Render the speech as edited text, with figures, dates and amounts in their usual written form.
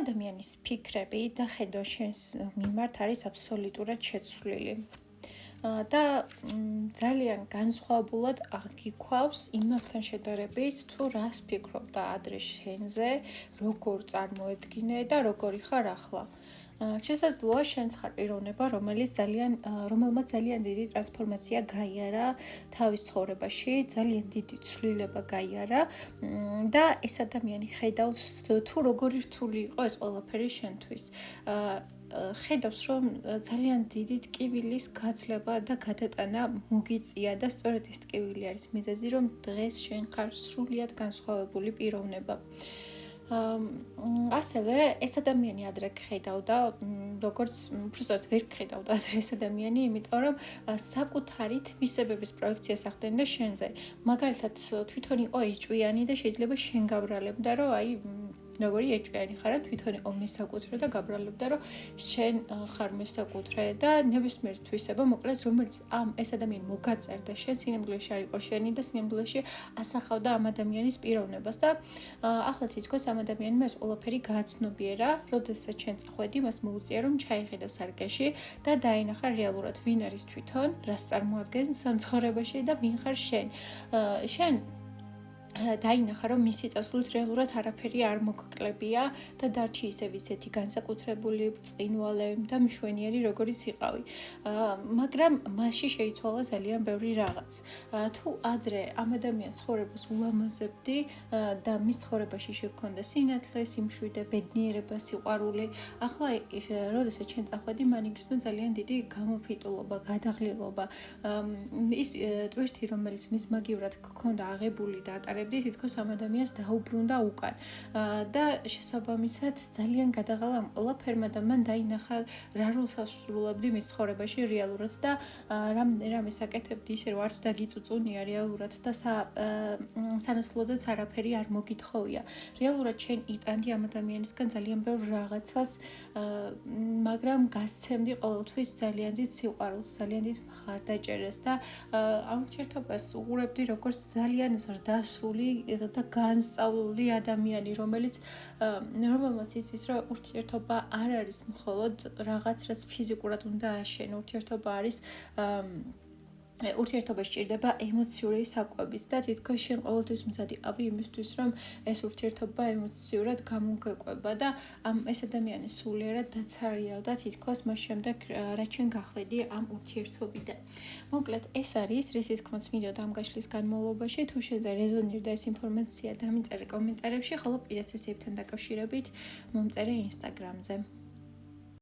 ადამიანის ფიქრები და ხედვა შენს მიმართ არის აბსოლუტურად შეცვლილი. და ძალიან განსხვავებულად აღიქვავს იმასთან შედარებით, თუ რას ფიქრობ და ადრე შენზე, როგორ წარმოედგინე და როგორი ხარ ახლა. შესაძლოა შენც ხარ პიროვნება, რომელმაც ძალიან დიდი ტრანსფორმაცია გაიარა თავის ცხოვრებაში, ძალიან დიდი ცვლილება გაიარა და ეს ადამიანი ხედავს თუ როგორი რთული იყო ეს ყველაფერი შენთვის. ხედავს, რომ ძალიან დიდი ტკივილის გაძლება და გადატანა მოგიწია და სწორედ ეს ტკივილი არის მიზეზი, რომ დღეს შენ ხარ სრულიად განსხვავებული პიროვნება. ასევე ეს ადამიანი ადრე ხედავდა, როგორც უბრალოდ ვერ ხედავდა ადრე ეს ადამიანი, იმიტომ რომ საკუთარი თვისებების პროექციას ახდენდა შენზე. მაგალითად, თვითონ იყო ეჭვიანი და შეიძლება შენ გაბრალებდა, რომ აი როგორი ეჭვიანი ხარ, თვითონ იყო მესაკუთრე და გაბრალებდა, რომ შენ ხარ მესაკუთრე და ნებისმიერ თვისება, მოკლედ, რომელიც ეს ადამიანი მოგაწერდა შენ, სინამდვილეში არ იყო შენი და სინამდვილეში ასახავდა ამ ადამიანის პიროვნებას და ახლა თითქოს ამ ადამიანმა ეს ყველაფერი გააცნობიერა, როდესაც შენ წახვედი, მას მოუწია, რომ ჩაიხედა სარკეში და დაინახა რეალურად ვინ არის თვითონ, რას წარმოადგენს ამ ცხოვრებაში და ვინ ხარ შენ. შენ დაინახა, რომ მისი წასვლით რეალურად არაფერი არ მოგკლებია და დარჩი ისევ ისეთი განსაკუთრებული, ბრწყინვალე და მშვენიერი, როგორიც იყავი. მაგრამ მასში შეიცვალა ძალიან ბევრი რაღაც. თუ ადრე ამ ადამიანის ცხოვრებას ულამაზებდი და მის ცხოვრებაში შეგქონდა სინათლე, სიმშვიდე, ბედნიერება, სიყვარული, ახლა როდესაც შენ წახვედი, მან იგრძნო ძალიან დიდი გამოფიტულობა, გადაღლილობა. ის ტვირთი, რომელიც მის მაგივრად გქონდა აღებული და ატარებდი, თითქოს ამ ადამიანს დაუბრუნდა უკან და შესაბამისად ძალიან გადაღალა ამ ყველაფერმა და მან დაინახა რა როლს ასრულებდი მის ცხოვრებაში რეალურად და რამე საკეთებდი ისე რომ არც დაგიწუწუნია რეალურად და სანაცვლოდაც არაფერი არ მოგითხოვია. რეალურად შენ იტანდი ამ ადამიანისგან ძალიან ბევრ რაღაცას, მაგრამ გასცემდი ყოველთვის ძალიან დიდ სიყვარულს, ძალიან დიდ მხარდაჭერას და ამ ურთიერთობას უყურებდი როგორც ძალიან ზრდასრული და განსწავლული ადამიანი, რომელმაც იცის, რომ ურთიერთობა არ არის მხოლოდ რაღაც, რაც ფიზიკურად უნდა აშენო, ურთიერთობა სჭირდება ემოციური საკვების და თითქოს შენ ყოველთვის მზად იყავი იმისთვის, რომ ეს ურთიერთობა ემოციურად გამოგეკვება და ეს ადამიანი სულიერად დაცარიალდა თითქოს მას შემდეგ, რაც შენ გახვედი ამ ურთიერთობიდან. მოკლედ, ეს არის, რისი თქმაც მიდიოდა ამ გაშლის განმავლობაში, თუ შეზე რეზონირდა ეს ინფორმაცია, დამიწერე კომენტარებში, ხოლო პირად სესიებთან დაკავშირებით მომწერე ინსტაგრამზე.